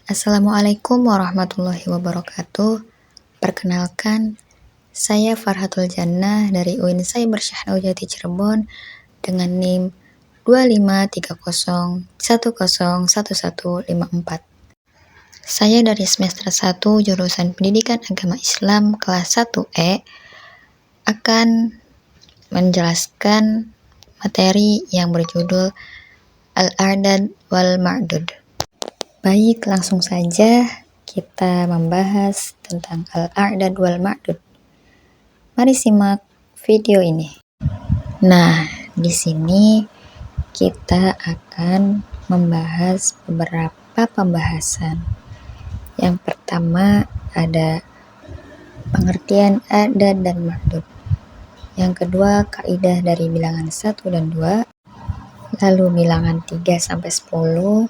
Assalamualaikum warahmatullahi wabarakatuh. Perkenalkan, saya Farhatul Jannah dari UIN Cyber Syahnau Jati Cirebon dengan NIM 2530101154. Saya dari semester 1 jurusan Pendidikan Agama Islam kelas 1E akan menjelaskan materi yang berjudul Al-A'dad wal Ma'dud. Baik, langsung saja kita membahas tentang Al-A'dad wal Ma'dud. Mari simak video ini. Nah, di sini kita akan membahas beberapa pembahasan. Yang pertama ada pengertian a'dad dan ma'dud. Yang kedua, kaidah dari bilangan 1 dan 2. Lalu bilangan 3 sampai 10.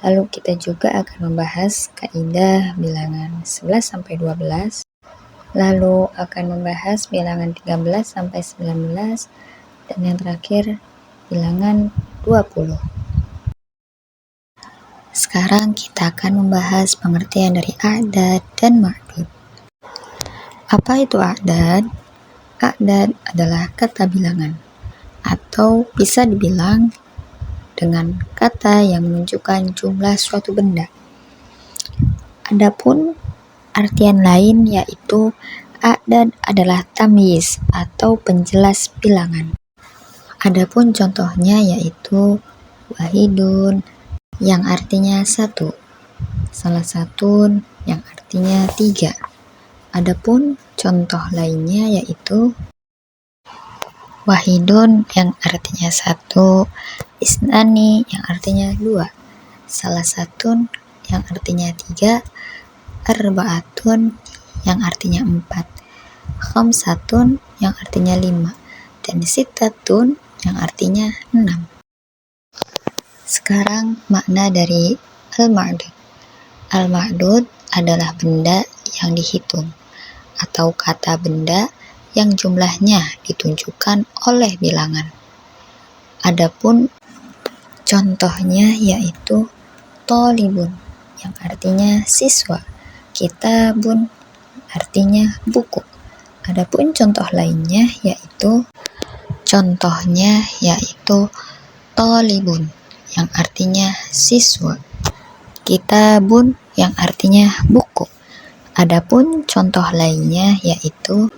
Lalu kita juga akan membahas kaidah bilangan 11 sampai 12. Lalu akan membahas bilangan 13 sampai 19 dan yang terakhir bilangan 20. Sekarang kita akan membahas pengertian dari a'dad dan ma'dud. Apa itu a'dad? A'dad adalah kata bilangan atau bisa dibilang dengan kata yang menunjukkan jumlah suatu benda. Adapun artian lain yaitu a'dad adalah tamyiz atau penjelas bilangan. Adapun contohnya yaitu wahidun yang artinya 1, salah satu yang artinya 3. Adapun contoh lainnya yaitu wahidun yang artinya 1, isnani yang artinya 2, salah satu yang artinya 3, arba'atun yang artinya 4, khamsatun yang artinya 5, dan sittatun yang artinya 6. Sekarang makna dari al-ma'dud. Al-ma'dud adalah benda yang dihitung atau kata benda yang jumlahnya ditunjukkan oleh bilangan. Adapun contohnya yaitu tolibun yang artinya siswa, kitabun artinya buku. Adapun contoh lainnya yaitu tolibun yang artinya siswa, kitabun yang artinya buku. Adapun contoh lainnya yaitu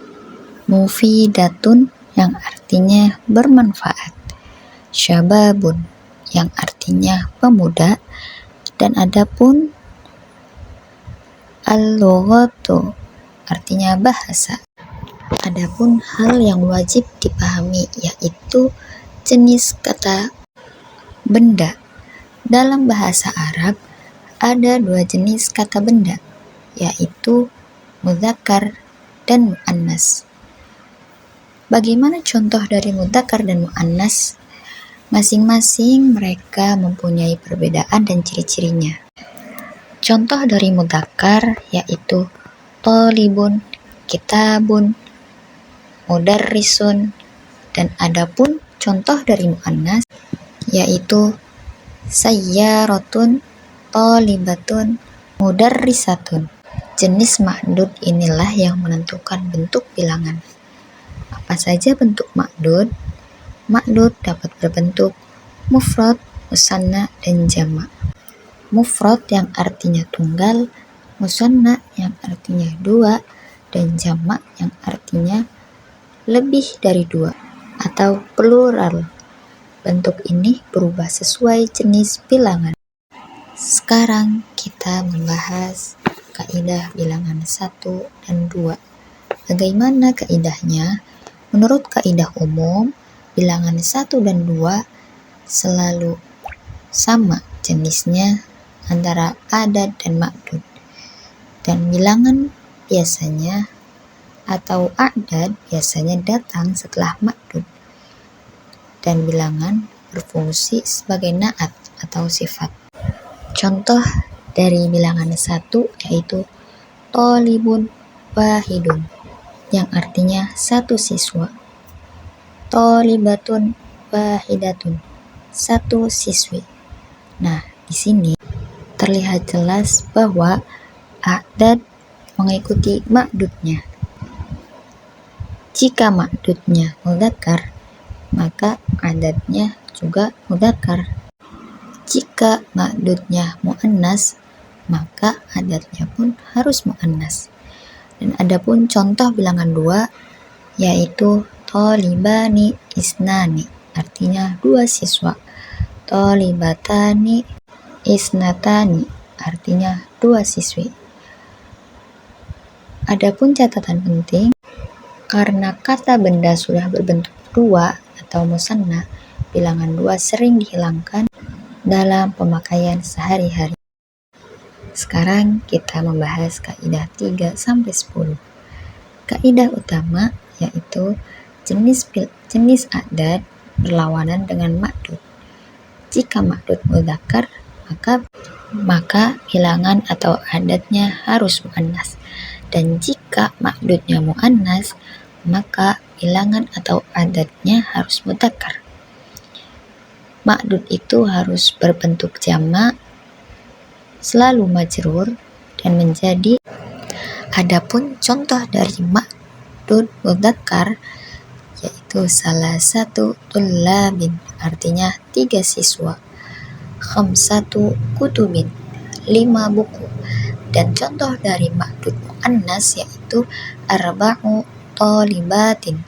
mufidatun yang artinya bermanfaat, syababun yang artinya pemuda, dan adapun al-lughatu artinya bahasa. Adapun hal yang wajib dipahami yaitu jenis kata benda. Dalam bahasa Arab ada 2 jenis kata benda, yaitu mudzakkar dan muannas. Bagaimana contoh dari mudzakkar dan muannas? Masing-masing mereka mempunyai perbedaan dan ciri-cirinya. Contoh dari mudzakkar yaitu tolibun, kitabun, mudarrisun, dan adapun contoh dari muannas yaitu sayyaratun, tolibatun, mudarrisatun. Jenis ma'dud inilah yang menentukan bentuk bilangan. Apa saja bentuk ma'dud? Ma'dud dapat berbentuk mufrad, musanna, dan jamak. Mufrad yang artinya tunggal, musanna yang artinya 2, dan jamak yang artinya lebih dari 2 atau plural. Bentuk ini berubah sesuai jenis bilangan. Sekarang kita membahas kaidah bilangan 1 dan 2. Bagaimana kaidahnya? Menurut kaidah umum, bilangan 1 dan 2 selalu sama jenisnya antara a'dad dan ma'dud. Dan bilangan biasanya atau a'dad biasanya datang setelah ma'dud. Dan bilangan berfungsi sebagai na'at atau sifat. Contoh dari bilangan 1 yaitu tolibun wahidun yang artinya 1 siswa, tolibatun wahidatun 1 siswi. Nah, di sini terlihat jelas bahwa a'dad mengikuti ma'dudnya. Jika ma'dudnya mudzakkar, maka adadnya juga mudzakkar. Jika ma'dudnya muannas, maka adadnya pun harus muannas. Dan adapun contoh bilangan 2 yaitu thalibani isnani, artinya 2 siswa. Thalibatani isnatani, artinya 2 siswi. Adapun catatan penting, karena kata benda sudah berbentuk 2 atau musanna, bilangan 2 sering dihilangkan dalam pemakaian sehari-hari. Sekarang kita membahas kaidah 3-10. Kaidah utama yaitu jenis a'dad berlawanan dengan ma'dud. Jika ma'dud mudzakkar, maka bilangan atau adadnya harus muannas. Dan jika ma'dudnya muannas, maka bilangan atau adadnya harus mudzakkar. Ma'dud itu harus berbentuk jamak, selalu majrur, dan menjadi. Adapun contoh dari ma'dud mudzakkar yaitu salah satu tullabin, artinya 3 siswa, khamsatu kutubin, 5 buku. Dan contoh dari ma'dud muannas yaitu arba'u thalibatin,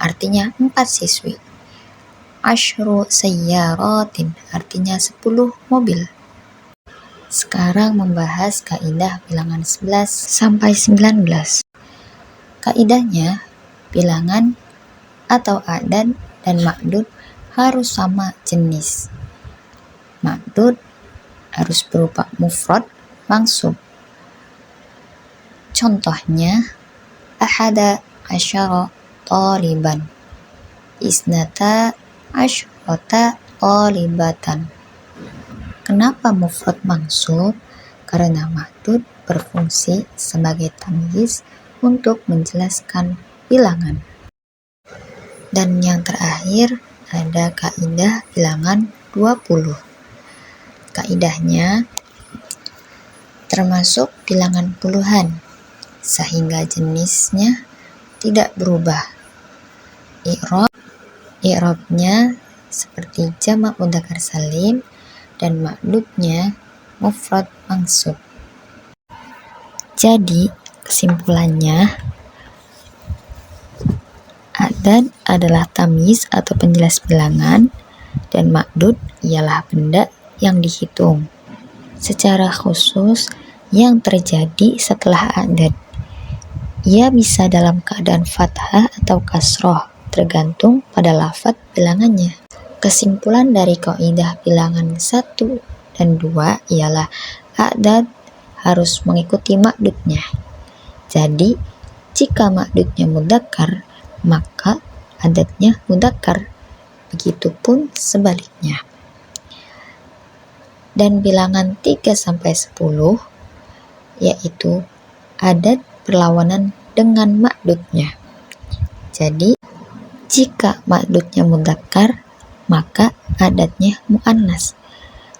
artinya 4 siswi, asyru sayyaratin, artinya 10 mobil. Sekarang membahas kaidah bilangan 11-19. Kaidahnya, bilangan atau a'dad dan ma'dud harus sama jenis. Ma'dud harus berupa mufrad mansub. Contohnya, ahada asyara taliban, isnata asyrata talibatan. Kenapa mufrad mansub? Karena ma'dud berfungsi sebagai tamyiz untuk menjelaskan bilangan. Dan yang terakhir ada kaidah bilangan 20. Kaidahnya termasuk bilangan puluhan, sehingga jenisnya tidak berubah. I'rabnya seperti jamak mudzakkar salim dan ma'dudnya mufrad mansub. Jadi kesimpulannya, a'dad adalah tamyiz atau penjelas bilangan, dan ma'dud ialah benda yang dihitung. Secara khusus, yang terjadi setelah a'dad, ia bisa dalam keadaan fathah atau kasroh, tergantung pada lafadz bilangannya. Kesimpulan dari kaidah bilangan 1 dan 2 ialah a'dad harus mengikuti ma'dudnya. Jadi, jika ma'dudnya mudzakkar, maka adadnya mudzakkar. Begitupun sebaliknya. Dan bilangan 3-10 yaitu adad berlawanan dengan ma'dudnya. Jadi, jika ma'dudnya mudzakkar, maka adadnya muannas.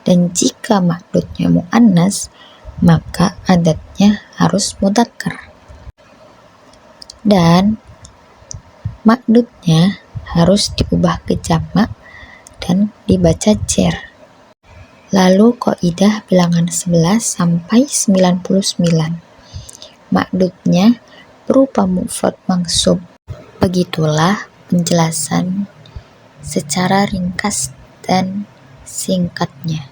Dan jika ma'dudnya muannas, maka adadnya harus mudzakkar. Dan ma'dudnya harus diubah ke jamak dan dibaca jer. Lalu kaidah bilangan 11-99. Ma'dudnya berupa mufrad mansub. Begitulah penjelasan secara ringkas dan singkatnya.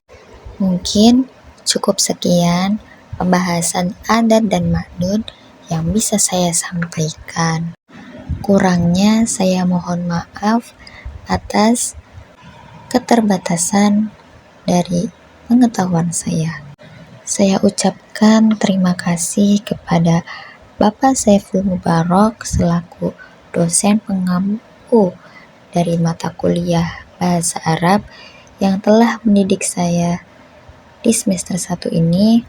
Mungkin cukup sekian pembahasan a'dad dan ma'dud yang bisa saya sampaikan. Kurangnya saya mohon maaf atas keterbatasan dari pengetahuan saya. Saya ucapkan terima kasih kepada Bapak Saiful Mubarak selaku dosen pengampu dari mata kuliah Bahasa Arab yang telah mendidik saya di semester 1 ini.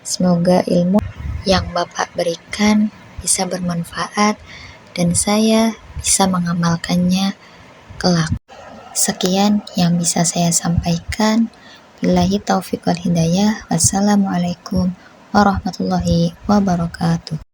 Semoga ilmu yang Bapak berikan bisa bermanfaat dan saya bisa mengamalkannya kelak. Sekian yang bisa saya sampaikan. Billahi taufiq wal hidayah. Wassalamualaikum warahmatullahi wabarakatuh.